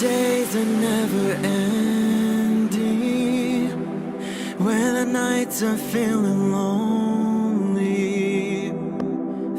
days are never ending, when the nights are feeling lonely,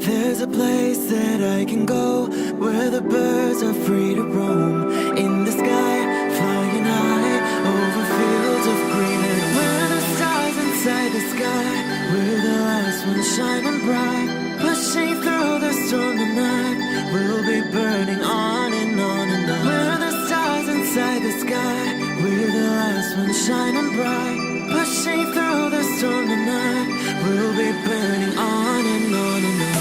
there's a place that I can go, where the birds are free to roam, in the sky, flying high, over fields of green, and where the stars inside the sky, where the last one's shining bright, pushing through the storm tonight, we'll be burning on and on and on. Where the stars inside the sky, we're the last one shining bright, pushing through the storm tonight, we'll be burning on and on and on.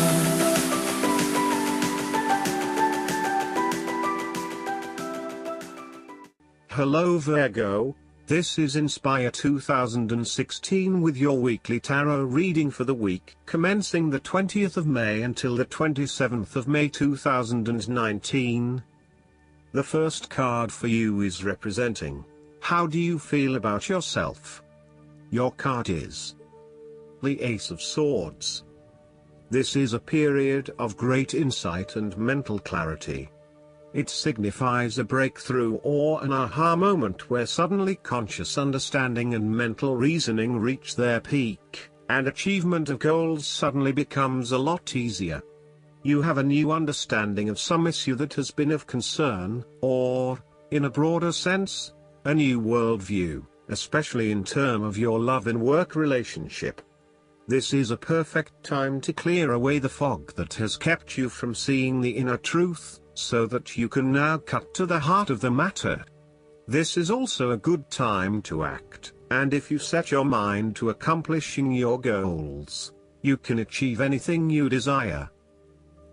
Hello Virgo, this is Inspire 2016 with your weekly tarot reading for the week commencing the 20th of May until the 27th of May 2019. The first card for you is representing, how do you feel about yourself? Your card is the Ace of Swords. This is a period of great insight and mental clarity. It signifies a breakthrough or an aha moment where suddenly conscious understanding and mental reasoning reach their peak, and achievement of goals suddenly becomes a lot easier. You have a new understanding of some issue that has been of concern, or, in a broader sense, a new worldview, especially in terms of your love and work relationship. This is a perfect time to clear away the fog that has kept you from seeing the inner truth, so that you can now cut to the heart of the matter. This is also a good time to act, and if you set your mind to accomplishing your goals, you can achieve anything you desire.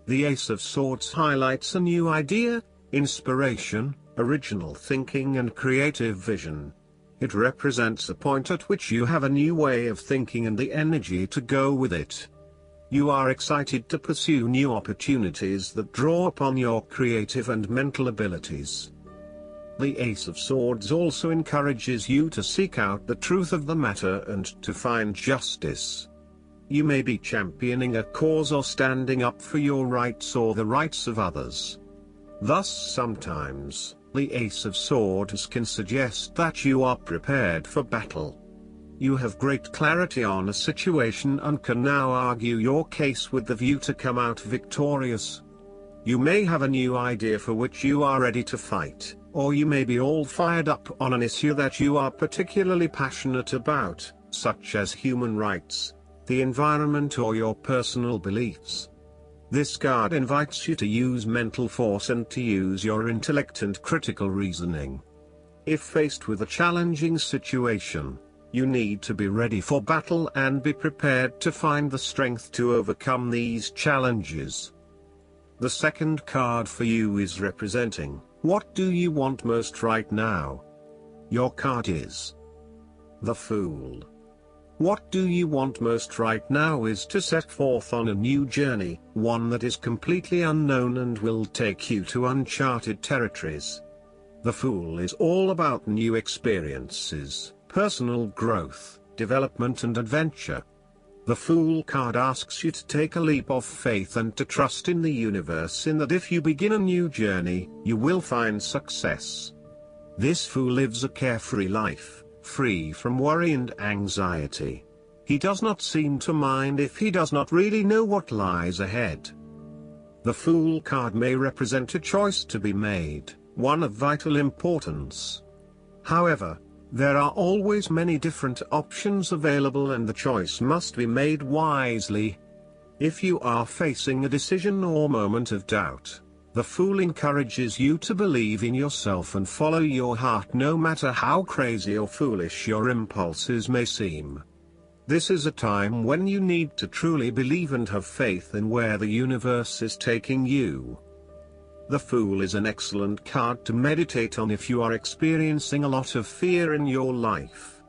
The Ace of Swords highlights a new idea, inspiration, original thinking and creative vision. It represents a point at which you have a new way of thinking and the energy to go with it. You are excited to pursue new opportunities that draw upon your creative and mental abilities. The Ace of Swords also encourages you to seek out the truth of the matter and to find justice. You may be championing a cause or standing up for your rights or the rights of others. Thus sometimes, the Ace of Swords can suggest that you are prepared for battle. You have great clarity on a situation and can now argue your case with the view to come out victorious. You may have a new idea for which you are ready to fight, or you may be all fired up on an issue that you are particularly passionate about, such as human rights, the environment or your personal beliefs. This card invites you to use mental force and to use your intellect and critical reasoning. If faced with a challenging situation, you need to be ready for battle and be prepared to find the strength to overcome these challenges. The second card for you is representing, what do you want most right now? Your card is the Fool. What do you want most right now is to set forth on a new journey, one that is completely unknown and will take you to uncharted territories. The Fool is all about new experiences, personal growth, development and adventure. The Fool card asks you to take a leap of faith and to trust in the universe in that if you begin a new journey, you will find success. This Fool lives a carefree life, free from worry and anxiety. He does not seem to mind if he does not really know what lies ahead. The Fool card may represent a choice to be made, one of vital importance. However, there are always many different options available and the choice must be made wisely. If you are facing a decision or moment of doubt, the Fool encourages you to believe in yourself and follow your heart no matter how crazy or foolish your impulses may seem. This is a time when you need to truly believe and have faith in where the universe is taking you. The Fool is an excellent card to meditate on if you are experiencing a lot of fear in your life.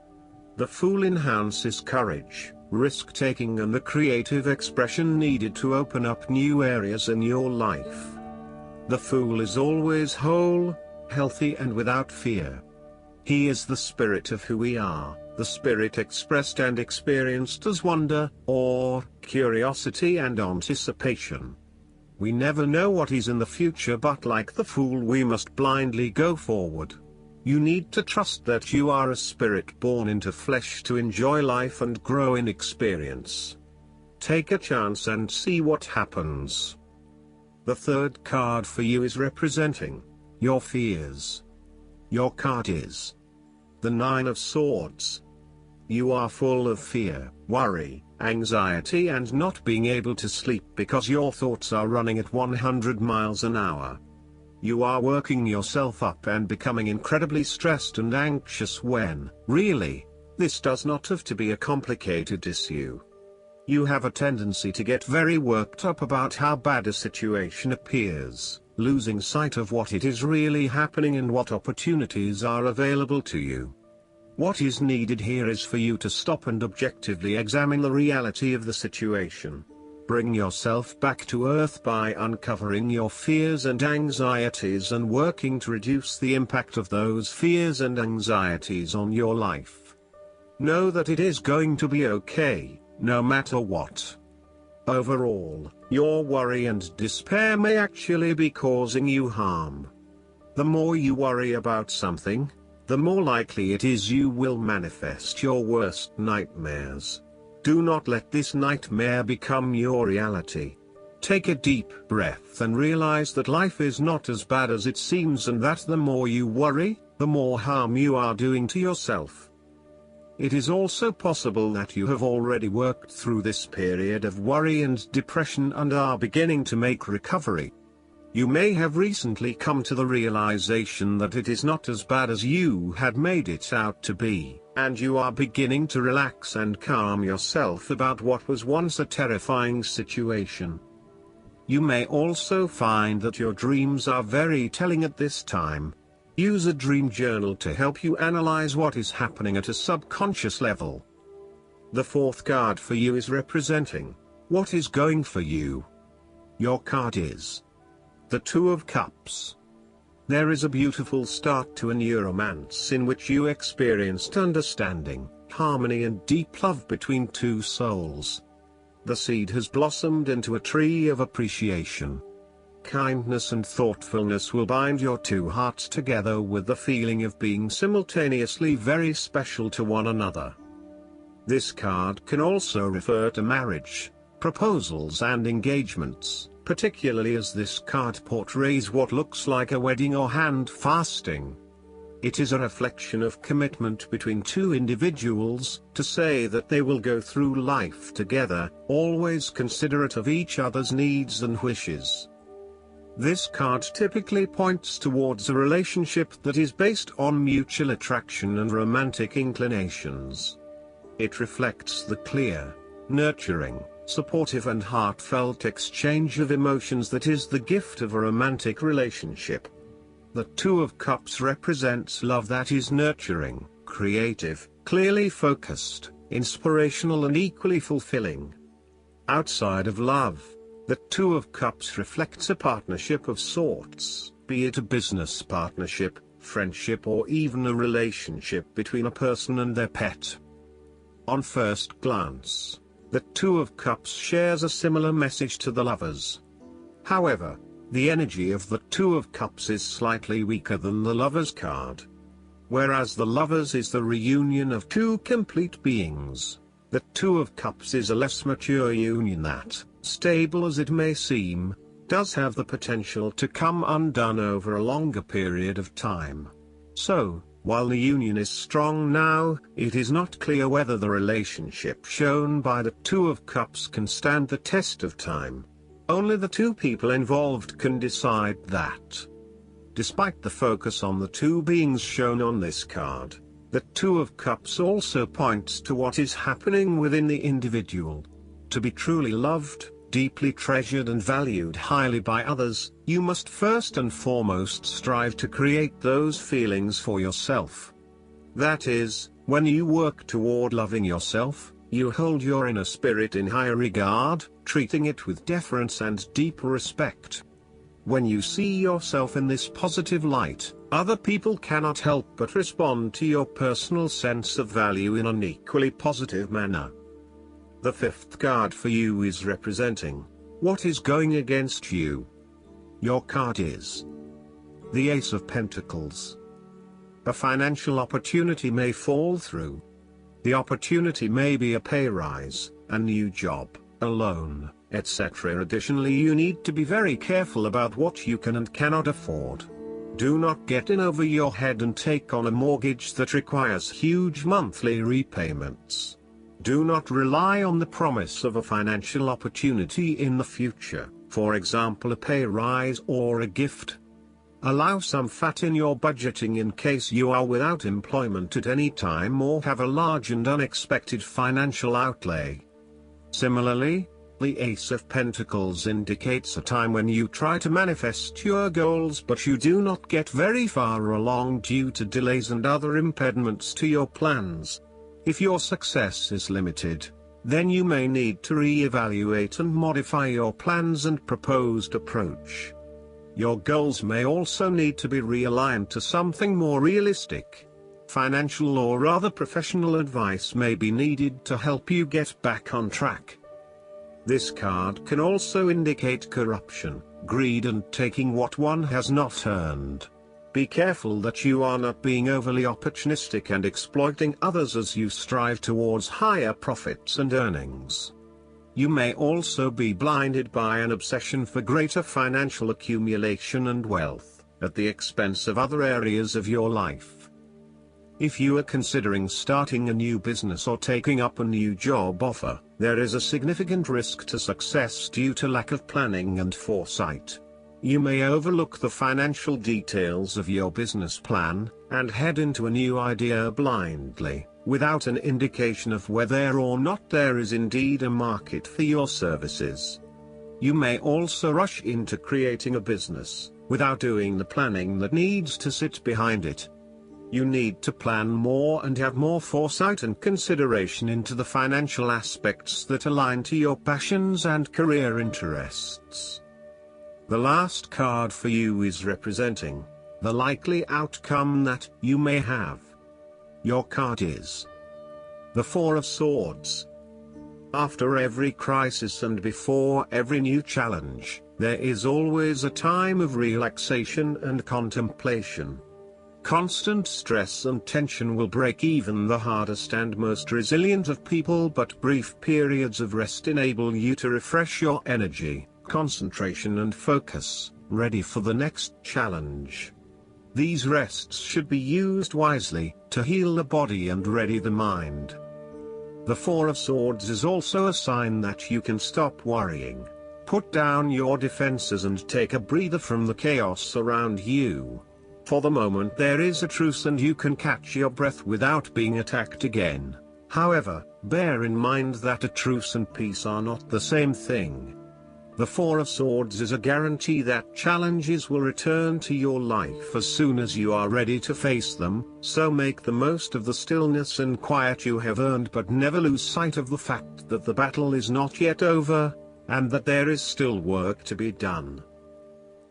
The Fool enhances courage, risk-taking and the creative expression needed to open up new areas in your life. The Fool is always whole, healthy and without fear. He is the spirit of who we are, the spirit expressed and experienced as wonder, awe, curiosity and anticipation. We never know what is in the future, but like the fool we must blindly go forward. You need to trust that you are a spirit born into flesh to enjoy life and grow in experience. Take a chance and see what happens. The third card for you is representing your fears. Your card is the Nine of Swords. You are full of fear, worry, anxiety and not being able to sleep because your thoughts are running at 100 miles an hour. You are working yourself up and becoming incredibly stressed and anxious when, really, this does not have to be a complicated issue. You have a tendency to get very worked up about how bad a situation appears, losing sight of what it is really happening and what opportunities are available to you. What is needed here is for you to stop and objectively examine the reality of the situation. Bring yourself back to earth by uncovering your fears and anxieties and working to reduce the impact of those fears and anxieties on your life. Know that it is going to be okay, no matter what. Overall, your worry and despair may actually be causing you harm. The more you worry about something, the more likely it is you will manifest your worst nightmares. Do not let this nightmare become your reality. Take a deep breath and realize that life is not as bad as it seems and that the more you worry, the more harm you are doing to yourself. It is also possible that you have already worked through this period of worry and depression and are beginning to make recovery. You may have recently come to the realization that it is not as bad as you had made it out to be, and you are beginning to relax and calm yourself about what was once a terrifying situation. You may also find that your dreams are very telling at this time. Use a dream journal to help you analyze what is happening at a subconscious level. The fourth card for you is representing what is going for you. Your card is the Two of Cups. There is a beautiful start to a new romance in which you experienced understanding, harmony and deep love between two souls. The seed has blossomed into a tree of appreciation. Kindness and thoughtfulness will bind your two hearts together with the feeling of being simultaneously very special to one another. This card can also refer to marriage, proposals and engagements, particularly as this card portrays what looks like a wedding or hand fasting. It is a reflection of commitment between two individuals, to say that they will go through life together, always considerate of each other's needs and wishes. This card typically points towards a relationship that is based on mutual attraction and romantic inclinations. It reflects the clear, nurturing, supportive and heartfelt exchange of emotions that is the gift of a romantic relationship. The Two of Cups represents love that is nurturing, creative, clearly focused, inspirational and equally fulfilling. Outside of love, the Two of Cups reflects a partnership of sorts, be it a business partnership, friendship or even a relationship between a person and their pet. On first glance, the Two of Cups shares a similar message to the Lovers. However, the energy of the Two of Cups is slightly weaker than the Lovers card. Whereas the Lovers is the reunion of two complete beings, the Two of Cups is a less mature union that, stable as it may seem, does have the potential to come undone over a longer period of time. So, while the union is strong now, it is not clear whether the relationship shown by the Two of Cups can stand the test of time. Only the two people involved can decide that. Despite the focus on the two beings shown on this card, the Two of Cups also points to what is happening within the individual. To be truly loved, deeply treasured and valued highly by others, you must first and foremost strive to create those feelings for yourself. That is, when you work toward loving yourself, you hold your inner spirit in high regard, treating it with deference and deep respect. When you see yourself in this positive light, other people cannot help but respond to your personal sense of value in an equally positive manner. The fifth card for you is representing What is going against you? Your card is the Ace of Pentacles. A financial opportunity may fall through. The opportunity may be a pay rise, a new job, a loan, etc. Additionally, you need to be very careful about what you can and cannot afford. Do not get in over your head and take on a mortgage that requires huge monthly repayments. Do not rely on the promise of a financial opportunity in the future, for example a pay rise or a gift. Allow some fat in your budgeting in case you are without employment at any time or have a large and unexpected financial outlay. Similarly, the Ace of Pentacles indicates a time when you try to manifest your goals but you do not get very far along due to delays and other impediments to your plans. If your success is limited, then you may need to re-evaluate and modify your plans and proposed approach. Your goals may also need to be realigned to something more realistic. Financial or other professional advice may be needed to help you get back on track. This card can also indicate corruption, greed and taking what one has not earned. Be careful that you are not being overly opportunistic and exploiting others as you strive towards higher profits and earnings. You may also be blinded by an obsession for greater financial accumulation and wealth, at the expense of other areas of your life. If you are considering starting a new business or taking up a new job offer, there is a significant risk to success due to lack of planning and foresight. You may overlook the financial details of your business plan, and head into a new idea blindly, without an indication of whether or not there is indeed a market for your services. You may also rush into creating a business, without doing the planning that needs to sit behind it. You need to plan more and have more foresight and consideration into the financial aspects that align to your passions and career interests. The last card for you is representing the likely outcome that you may have. Your card is the Four of Swords. After every crisis and before every new challenge, there is always a time of relaxation and contemplation. Constant stress and tension will break even the hardest and most resilient of people, but brief periods of rest enable you to refresh your energy, concentration and focus, ready for the next challenge. These rests should be used wisely, to heal the body and ready the mind. The Four of Swords is also a sign that you can stop worrying, put down your defenses and take a breather from the chaos around you. For the moment there is a truce and you can catch your breath without being attacked again. However, bear in mind that a truce and peace are not the same thing. The Four of Swords is a guarantee that challenges will return to your life as soon as you are ready to face them, so make the most of the stillness and quiet you have earned, but never lose sight of the fact that the battle is not yet over, and that there is still work to be done.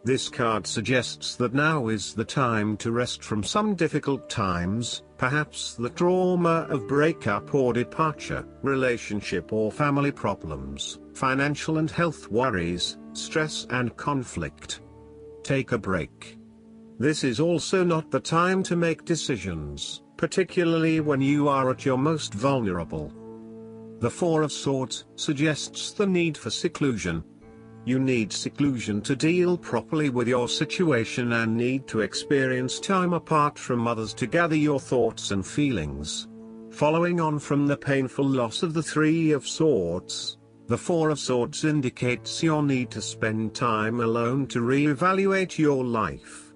This card suggests that now is the time to rest from some difficult times, perhaps the trauma of breakup or departure, relationship or family problems, financial and health worries, stress and conflict. Take a break. This is also not the time to make decisions, particularly when you are at your most vulnerable. The Four of Swords suggests the need for seclusion. You need seclusion to deal properly with your situation and need to experience time apart from others to gather your thoughts and feelings. Following on from the painful loss of the Three of Swords, the Four of Swords indicates your need to spend time alone to re-evaluate your life.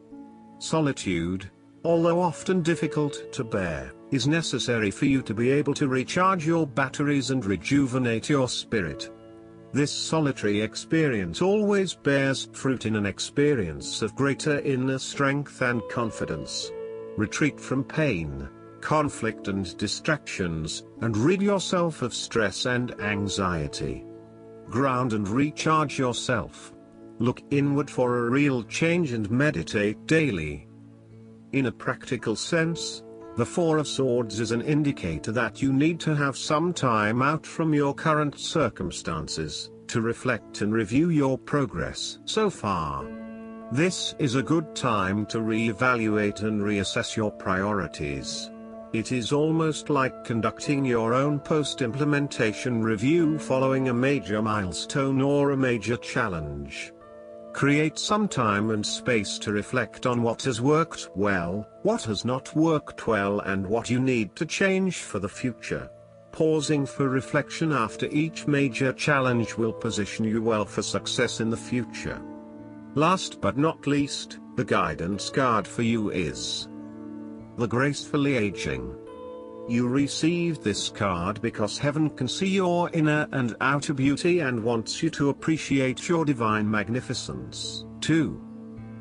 Solitude, although often difficult to bear, is necessary for you to be able to recharge your batteries and rejuvenate your spirit. This solitary experience always bears fruit in an experience of greater inner strength and confidence. Retreat from pain, conflict and distractions, and rid yourself of stress and anxiety. Ground and recharge yourself. Look inward for a real change and meditate daily. In a practical sense, the Four of Swords is an indicator that you need to have some time out from your current circumstances, to reflect and review your progress so far. This is a good time to re-evaluate and reassess your priorities. It is almost like conducting your own post-implementation review following a major milestone or a major challenge. Create some time and space to reflect on what has worked well, what has not worked well, and what you need to change for the future. Pausing for reflection after each major challenge will position you well for success in the future. Last but not least, the guidance card for you is the Gracefully Aging. You received this card because heaven can see your inner and outer beauty and wants you to appreciate your divine magnificence, too.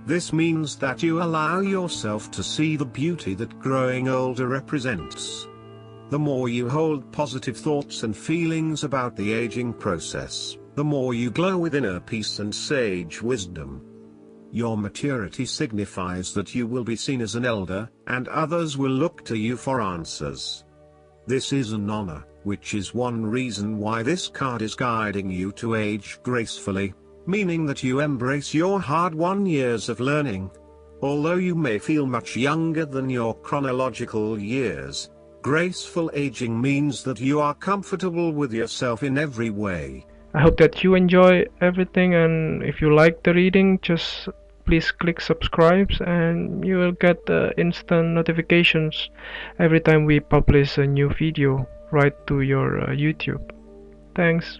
This means that you allow yourself to see the beauty that growing older represents. The more you hold positive thoughts and feelings about the aging process, the more you glow with inner peace and sage wisdom. Your maturity signifies that you will be seen as an elder, and others will look to you for answers. This is an honor, which is one reason why this card is guiding you to age gracefully, meaning that you embrace your hard-won years of learning. Although you may feel much younger than your chronological years, graceful aging means that you are comfortable with yourself in every way. I hope that you enjoy everything, and if you like the reading, just please click subscribe and you will get instant notifications every time we publish a new video right to your YouTube. Thanks.